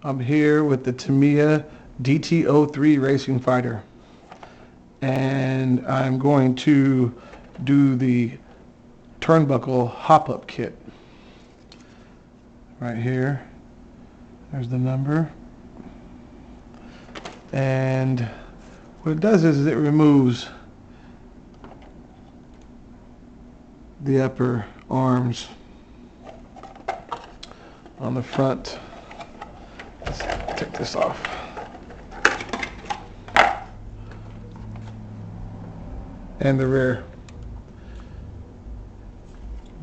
I'm here with the Tamiya DT-03 racing fighter, and I'm going to do the Turnbuckle hop-up kit. Right here, there's the number, and what it does is it removes the upper arms on the front. Let's take this off. And the rear,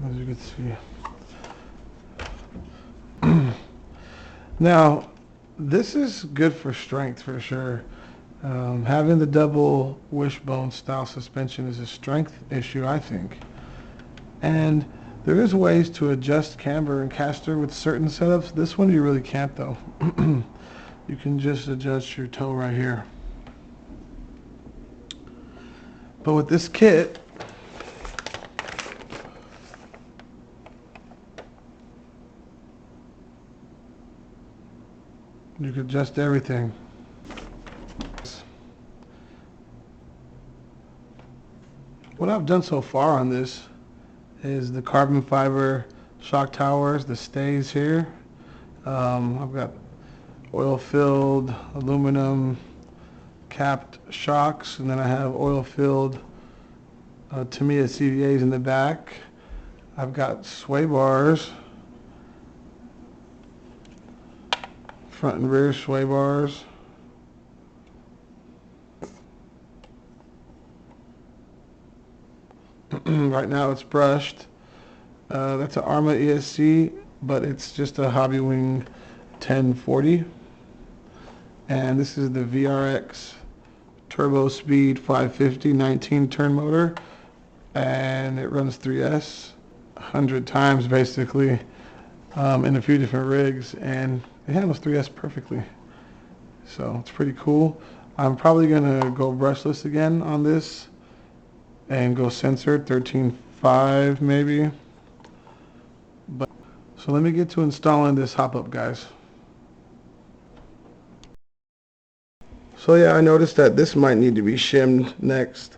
as you can see. Now, this is good for strength for sure. Having the double wishbone style suspension is a strength issue, I think. And there is ways to adjust camber and caster with certain setups. This one you really can't though. You can just adjust your toe right here. But with this kit, you can adjust everything. What I've done so far on this is the carbon fiber shock towers, the stays here. I've got oil-filled aluminum capped shocks, and then I have oil-filled Tamiya CVAs in the back. I've got sway bars, front and rear sway bars. Right now it's brushed. That's an Arma ESC, but it's just a Hobby Wing 1040. And this is the VRX Turbo Speed 550 19 turn motor, and it runs 3S 100 times basically in a few different rigs, and it handles 3S perfectly. So it's pretty cool. I'm probably gonna go brushless again on this and go censored 13.5 maybe. But so let me get to installing this hop-up, guys. So yeah, I noticed that this might need to be shimmed next.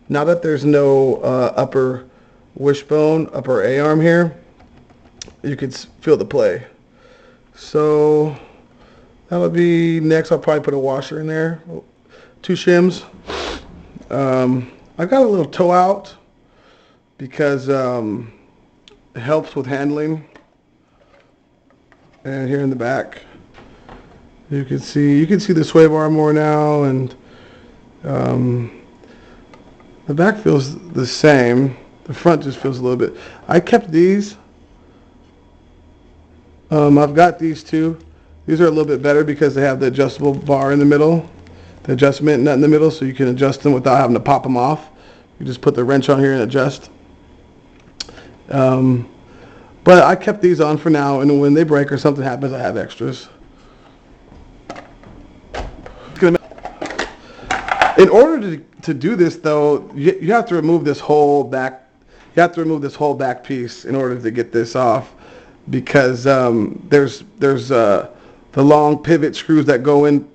Now that there's no upper wishbone, upper A-arm here, you could feel the play. So that would be next. I'll probably put a washer in there, 2 shims. I got a little toe out because it helps with handling. And here in the back, you can see the sway bar more now, and the back feels the same. The front just feels a little bit. I kept these. I've got these two. These are a little bit better because they have the adjustable bar in the middle, the adjustment nut in the middle, so you can adjust them without having to pop them off. You just put the wrench on here and adjust. But I kept these on for now, and when they break or something happens, I have extras. In order to do this, though, you have to remove this whole back. You have to remove this whole back piece in order to get this off, because there's the long pivot screws that go in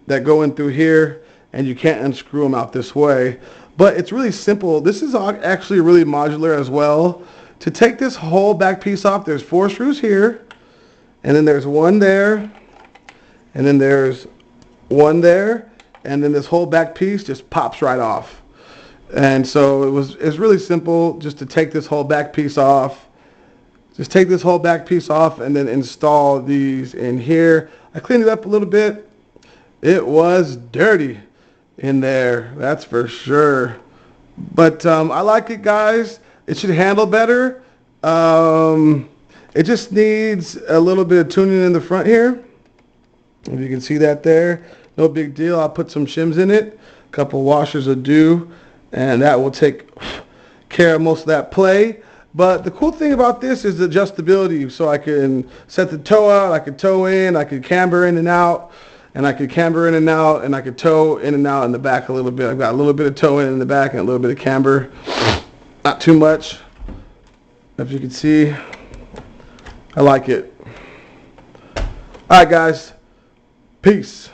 through here, and you can't unscrew them out this way. But it's really simple. This is actually really modular as well. To take this whole back piece off, there's 4 screws here, and then there's 1 there, and then there's 1 there, and then this whole back piece just pops right off. And so it's really simple just to take this whole back piece off. Just take this whole back piece off and then install these in here. I cleaned it up a little bit. It was dirty in there, that's for sure. But I like it, guys. It should handle better. It just needs a little bit of tuning in the front here. If you can see that there, no big deal. I'll put some shims in it. A couple washers will do, and that will take care of most of that play. But the cool thing about this is the adjustability. So I can set the toe out, I can toe in, I can camber in and out, and I could camber in and out, and I could toe in and out in the back a little bit. I've got a little bit of toe in the back and a little bit of camber. Not too much. If you can see, I like it. All right, guys. Peace.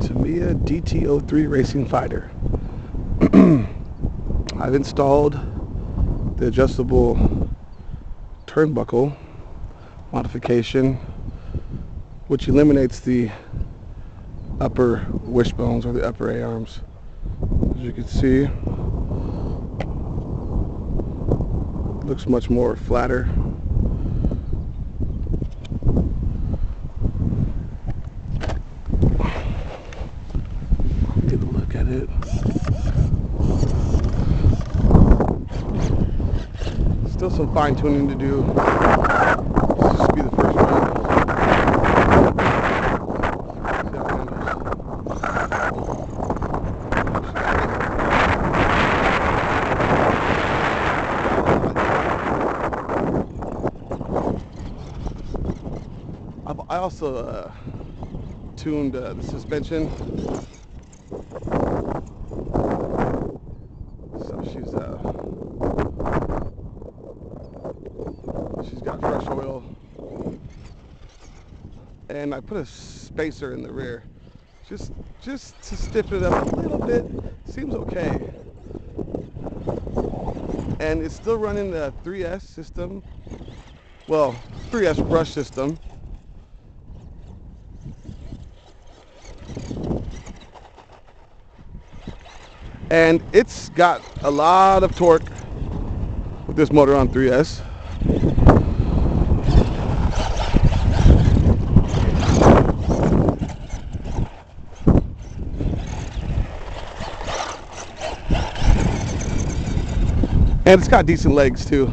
Tamiya DT-03 Racing Fighter. I've installed the adjustable turnbuckle modification, which eliminates the upper wishbones or the upper A-arms. As you can see, it looks much more flatter. Get a look at it. Still some fine tuning to do. This will be the first one. I also tuned the suspension. So she's got fresh oil, and I put a spacer in the rear, just to stiffen it up a little bit. Seems okay, and it's still running the 3S system. Well, 3S brush system. And it's got a lot of torque with this motor on 3S. And it's got decent legs too.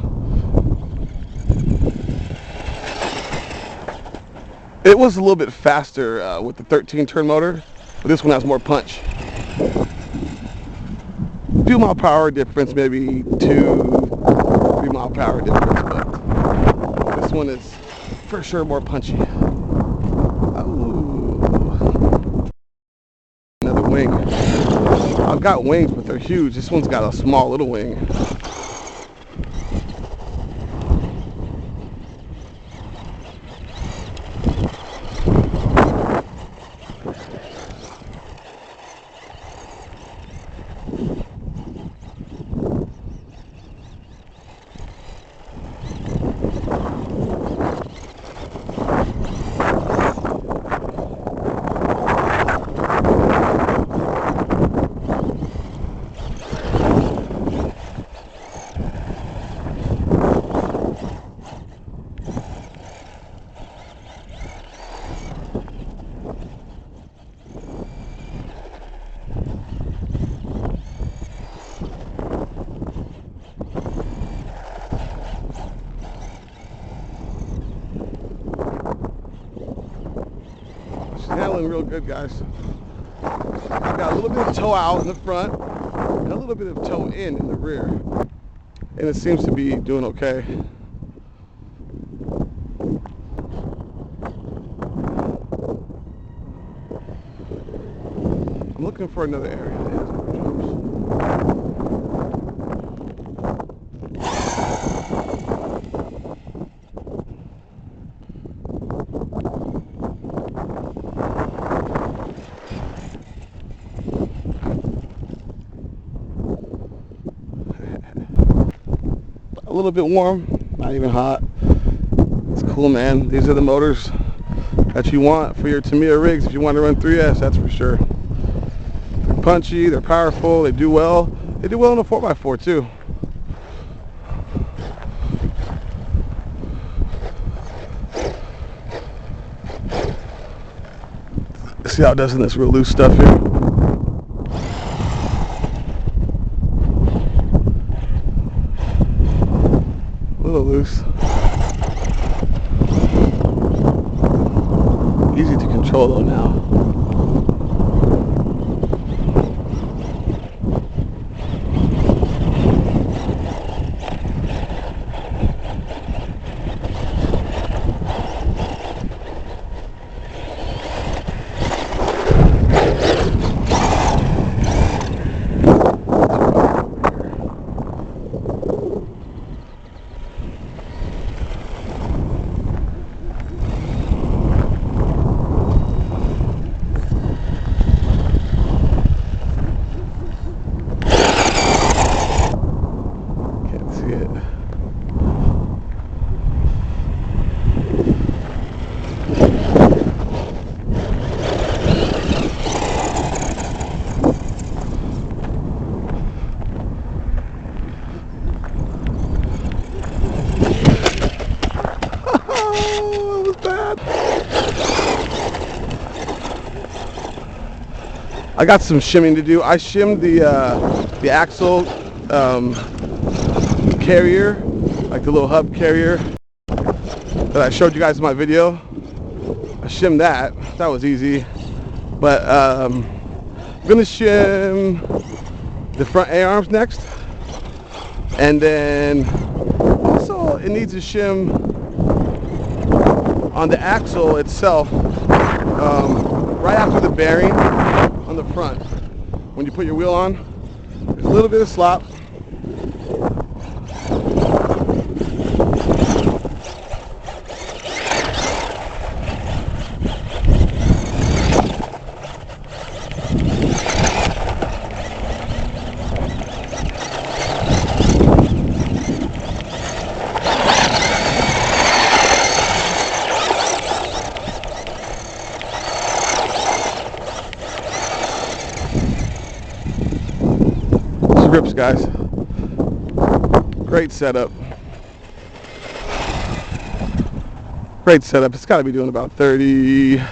It was a little bit faster with the 13 turn motor, but this one has more punch. Few mile per hour difference, maybe 2-3 mile per hour difference, but this one is for sure more punchy. Oh, another wing. I've got wings, but they're huge. This one's got a small little wing. Handling real good, guys. I've got a little bit of toe out in the front and a little bit of toe in the rear, and it seems to be doing okay. I'm looking for another area that has more jumps. A little bit warm, not even hot. It's cool, man. These are the motors that you want for your Tamiya rigs if you want to run 3S, that's for sure. They're punchy, they're powerful, they do well. They do well in a 4x4 too. See how it does in this real loose stuff here? A little loose. Easy to control though now. I got some shimming to do. I shimmed the axle carrier, like the little hub carrier that I showed you guys in my video. I shimmed that. That was easy. But I'm gonna shim the front A-arms next, and then also it needs a shim on the axle itself, right after the bearing on the front. When you put your wheel on, there's a little bit of slop. Grips, guys. Great setup. Great setup. It's got to be doing about 30, maybe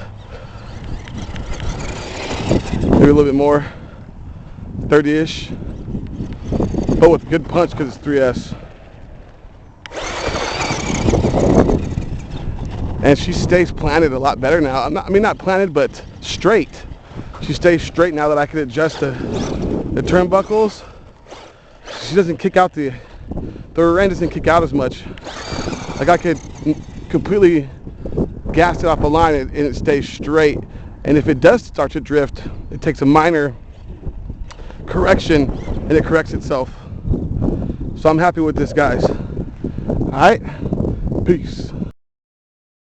a little bit more, 30-ish, but with good punch because it's 3S. And she stays planted a lot better now. I mean not planted, but straight. She stays straight now that I can adjust the turnbuckles. She doesn't kick out the rear end doesn't kick out as much. Like I could completely gas it off a line and it stays straight. And if it does start to drift, it takes a minor correction and it corrects itself. So I'm happy with this, guys. All right, peace.